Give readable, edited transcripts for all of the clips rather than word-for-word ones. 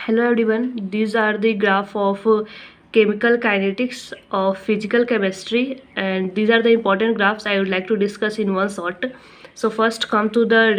Hello everyone, these are the graph of chemical kinetics of physical chemistry, and these are the important graphs I would like to discuss in one shot. So first come to the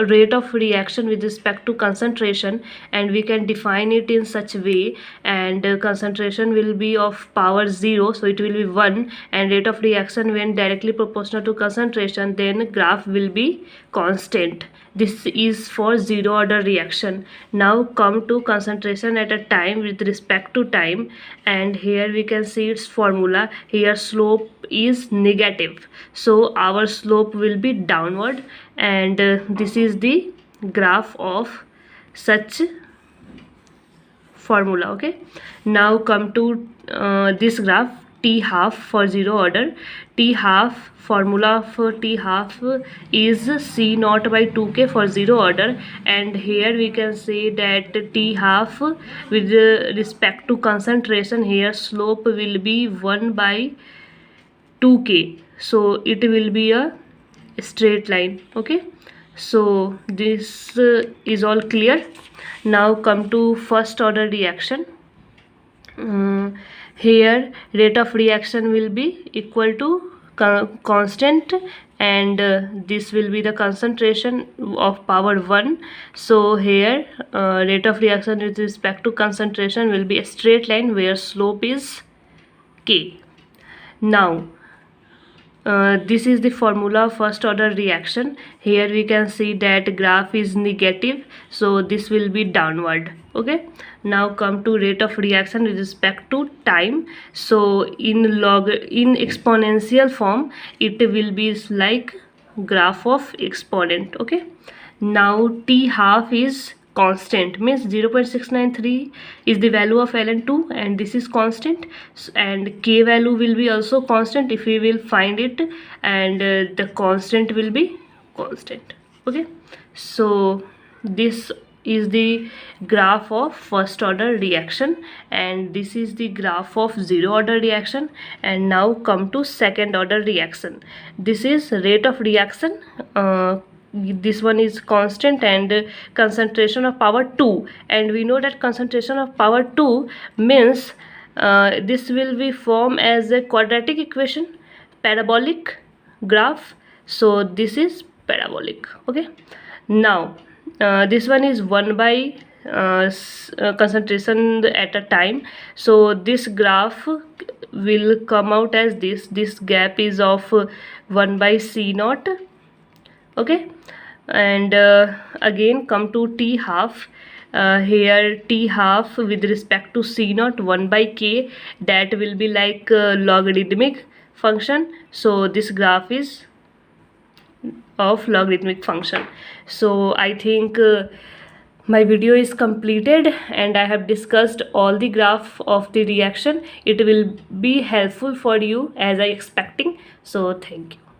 rate of reaction with respect to concentration, and we can define it in such way, and concentration will be of power 0, so it will be 1, and rate of reaction when directly proportional to concentration, then graph will be constant. This is for zero order reaction. Now come to concentration at a time with respect to time, and here we can see its formula. Here slope is negative, so our slope will be downward, and this is the graph of such formula. Okay, now come to this graph t half for zero order. T half formula for T half is C naught by 2k for zero order, and here we can say that T half with respect to concentration, here slope will be 1 by 2k, so it will be a straight line. Okay, so this is all clear. Now come to first order reaction. Here rate of reaction will be equal to constant, and this will be the concentration of power 1. So here rate of reaction with respect to concentration will be a straight line where slope is k. Now this is the formula of first order reaction. Here we can see that graph is negative, so this will be downward. Okay, now come to rate of reaction with respect to time. So in exponential form it will be like graph of exponent. Okay, now t half is constant, means 0.693 is the value of ln2, and this is constant, and k value will be also constant if we will find it, and the constant will be constant. Okay, so this is the graph of first order reaction, and this is the graph of zero order reaction. And now come to second order reaction. This is rate of reaction. This one is constant, and concentration of power 2, and we know that concentration of power 2 means this will be formed as a quadratic equation, parabolic graph, so this is parabolic. Okay, now this one is 1 by concentration at a time, so this graph will come out as this gap is of 1 by c naught. Okay, and again come to t half. Here t half with respect to c naught 1 by k, that will be like logarithmic function, so this graph is of logarithmic function. So I think my video is completed, and I have discussed all the graph of the reaction. It will be helpful for you as I expecting. So thank you.